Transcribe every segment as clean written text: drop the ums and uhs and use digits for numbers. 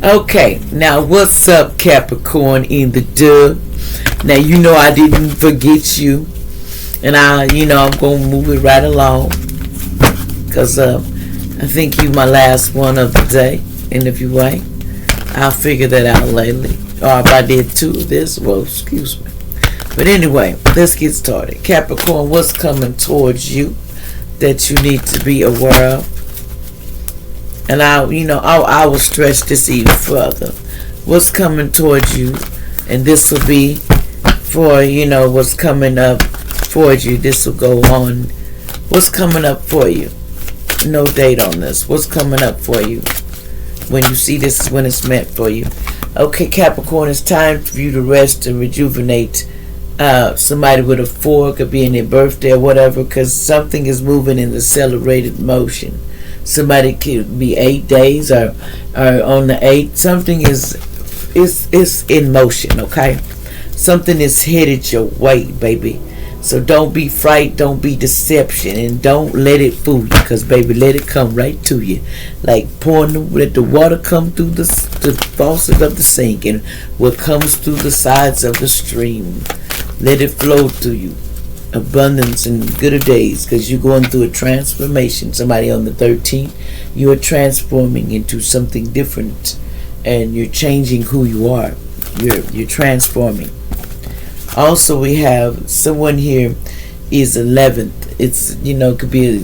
Okay, now what's up, Capricorn in the dub? Now you know I didn't forget you, and I'm gonna move it right along, cause I think you my last one of the day, and if you ain't, I'll figure that out lately. Or if I did two of this, well, excuse me. But anyway, let's get started. Capricorn, what's coming towards you that you need to be aware of? And I will stretch this even further. What's coming towards you, and this will be for what's coming up towards you. This will go on. What's coming up for you? No date on this. What's coming up for you? When you see this is when it's meant for you. Okay, Capricorn, it's time for you to rest and rejuvenate. Somebody with a 4 could be in their birthday or whatever, because something is moving in accelerated motion. Somebody could be 8 days or on the 8th. Something is in motion, okay? Something is headed your way, baby. So don't be fright, don't be deception, and don't let it fool you, because, baby, let it come right to you. Like let the water come through the faucet of the sink, and what comes through the sides of the stream, let it flow through you. Abundance and gooder days, because you're going through a transformation. Somebody on the 13th, you are transforming into something different, and you're changing who you are. You're transforming. Also, we have someone here is 11th. It's could be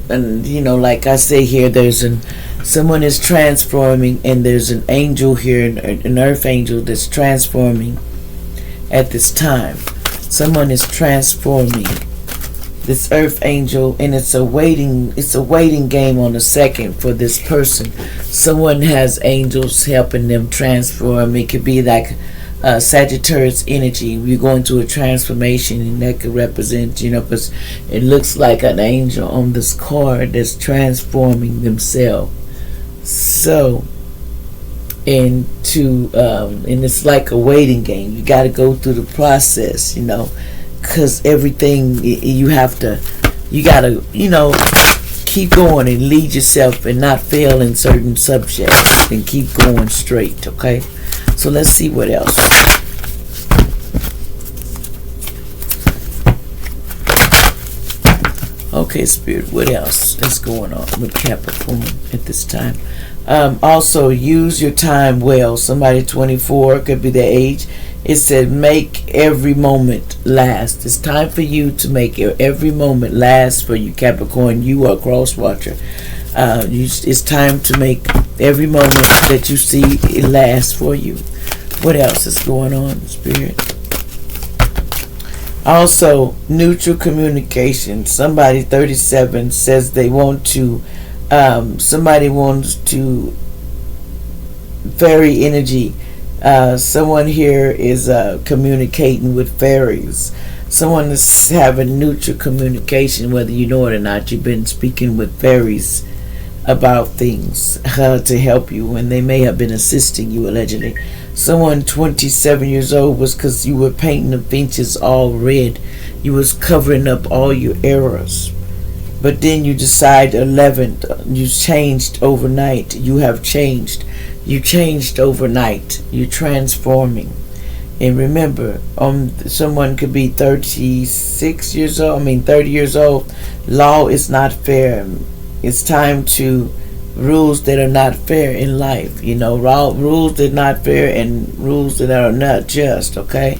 like I say here, there's someone is transforming, and there's an angel here, an earth angel that's transforming at this time. Someone is transforming this earth angel, and it's a waiting game on the second for this person. Someone has angels helping them transform. It could be like Sagittarius energy. We're going through a transformation, and that could represent, because it looks like an angel on this card that's transforming themselves. So, and it's like a waiting game. You got to go through the process, because everything you got to keep going and lead yourself and not fail in certain subjects, and keep going straight. Okay, so let's see what else. Okay, Spirit, what else is going on with Capricorn at this time? Also, use your time well. Somebody 24 could be their age. It said make every moment last. It's time for you to make every moment last for you, Capricorn. You are a cross watcher. It's time to make every moment that you see it last for you. What else is going on, Spirit? Also, neutral communication. Somebody 37 says they want to. Somebody wants to fairy energy. Someone here is communicating with fairies. Someone is having neutral communication, whether you know it or not. You've been speaking with fairies about things to help you, and they may have been assisting you, allegedly. Someone 27 years old was because you were painting the benches all red. You was covering up all your errors. But then you decide 11th, you changed overnight. You have changed. You changed overnight. You're transforming. And remember, someone could be 30 years old. Law is not fair. It's time to rules that are not fair in life. Rules that are not fair and rules that are not just, okay?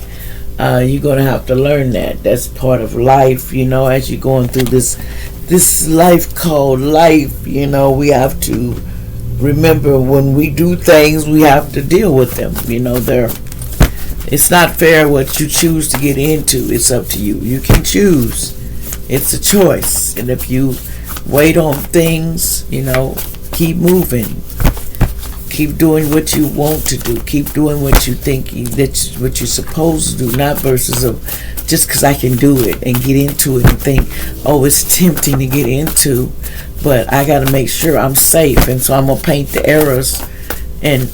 You're going to have to learn that. That's part of life, as you're going through this life called life. We have to remember when we do things, we have to deal with them. It's not fair what you choose to get into. It's up to you. You can choose. It's a choice. And if you wait on things, keep moving. Keep doing what you want to do. Keep doing what you think what you're supposed to do, not versus just because I can do it and get into it and think, oh, it's tempting to get into, but I got to make sure I'm safe, and so I'm going to paint the errors and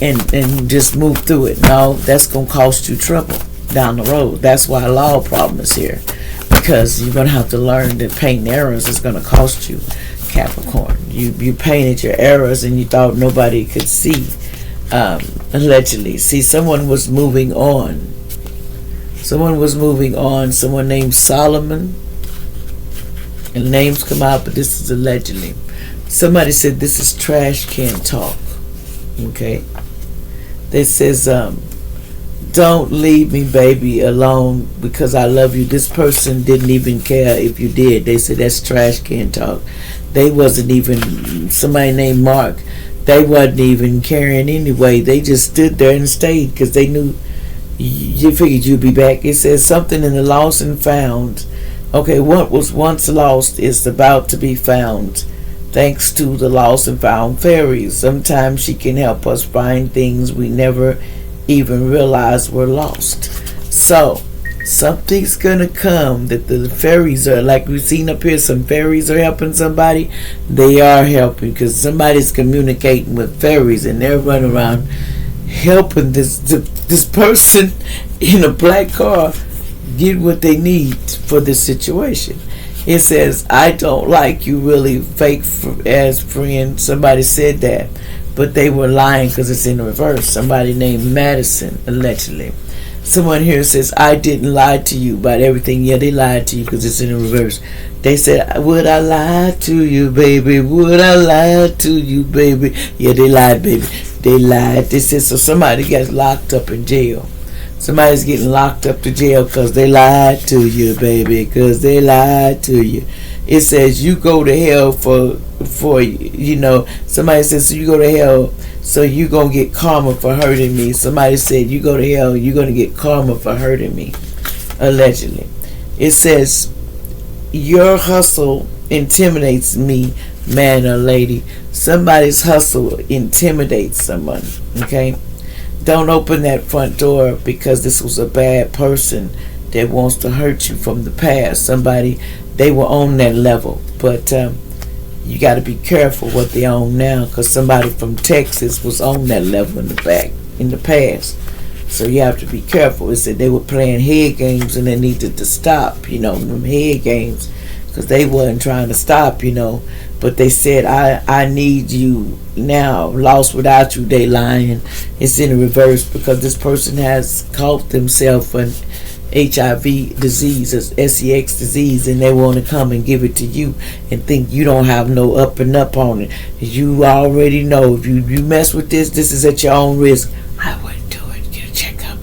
just move through it. No, that's going to cost you trouble down the road. That's why a law problem is here, because you're going to have to learn that painting errors is going to cost you. Capricorn. You painted your errors and you thought nobody could see. Allegedly. See, someone was moving on. Someone was moving on. Someone named Solomon. And names come out, but this is allegedly. Somebody said this is trash can talk. Okay? They says, don't leave me, baby, alone because I love you. This person didn't even care if you did. They said that's trash can talk. They wasn't even, somebody named Mark, they wasn't even caring anyway. They just stood there and stayed because they knew you figured you'd be back. It says something in the lost and found. Okay, what was once lost is about to be found. Thanks to the lost and found fairies. Sometimes she can help us find things we never even realized were lost. So, something's gonna come that the fairies are, like we've seen up here, some fairies are helping somebody. They are helping because somebody's communicating with fairies and they're running around helping this person in a black car get what they need for this situation. It says, I don't like you really fake as friend. Somebody said that, but they were lying because it's in reverse. Somebody named Madison, allegedly. Someone here says, I didn't lie to you about everything. Yeah, they lied to you because it's in reverse. They said, would I lie to you, baby? Would I lie to you, baby? Yeah, they lied, baby. They lied. They said, so somebody gets locked up in jail. Somebody's getting locked up to jail because they lied to you, baby, because they lied to you. It says you go to hell for you know, somebody says, so you go to hell, so you going to get karma for hurting me. Somebody said, you go to hell, you're going to get karma for hurting me, allegedly. It says, your hustle intimidates me, man or lady. Somebody's hustle intimidates someone, okay? Don't open that front door because this was a bad person that wants to hurt you from the past. Somebody, they were on that level. But you got to be careful what they own now because somebody from Texas was on that level in the past. So you have to be careful. It said they were playing head games and they needed to stop, you know, them head games because they wasn't trying to stop, you know. But they said, I need you now. Lost without you, they lying. It's in the reverse because this person has caught themselves an HIV disease, a SEX disease, and they want to come and give it to you and think you don't have no up and up on it. You already know if you mess with this is at your own risk. I wouldn't do it. Get a checkup.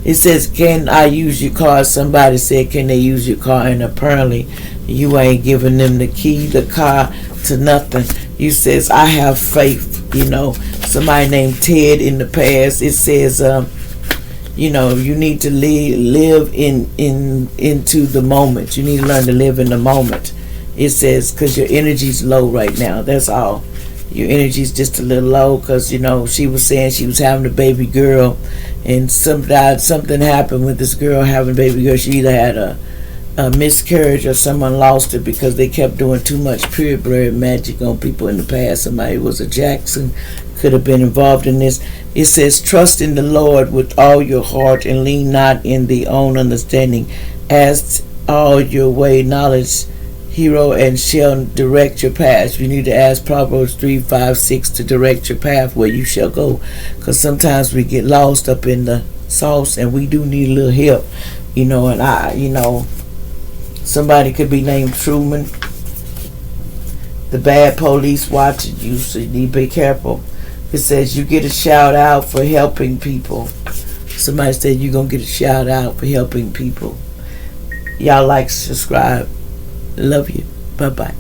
It says, can I use your car? Somebody said, can they use your car? And apparently you ain't giving them the key, the car, to nothing. You says, I have faith, you know. Somebody named Ted in the past. It says, you know, you need to live into the moment. You need to learn to live in the moment. It says, because your energy's low right now. That's all. Your energy's just a little low because, you know, she was saying she was having a baby girl and something happened with this girl having a baby girl. She either had a miscarriage or someone lost it because they kept doing too much purebred magic on people in the past. Somebody was a Jackson, could have been involved in this. It says, trust in the Lord with all your heart and lean not in the own understanding. Ask all your way knowledge, hero, and shall direct your path. You need to ask Proverbs 3:5-6 to direct your path where you shall go, because sometimes we get lost up in the sauce and we do need a little help, you know. And somebody could be named Truman. The bad police watching you, so you need to be careful. It says you get a shout out for helping people. Somebody said you're going to get a shout out for helping people. Y'all like, subscribe. Love you. Bye-bye.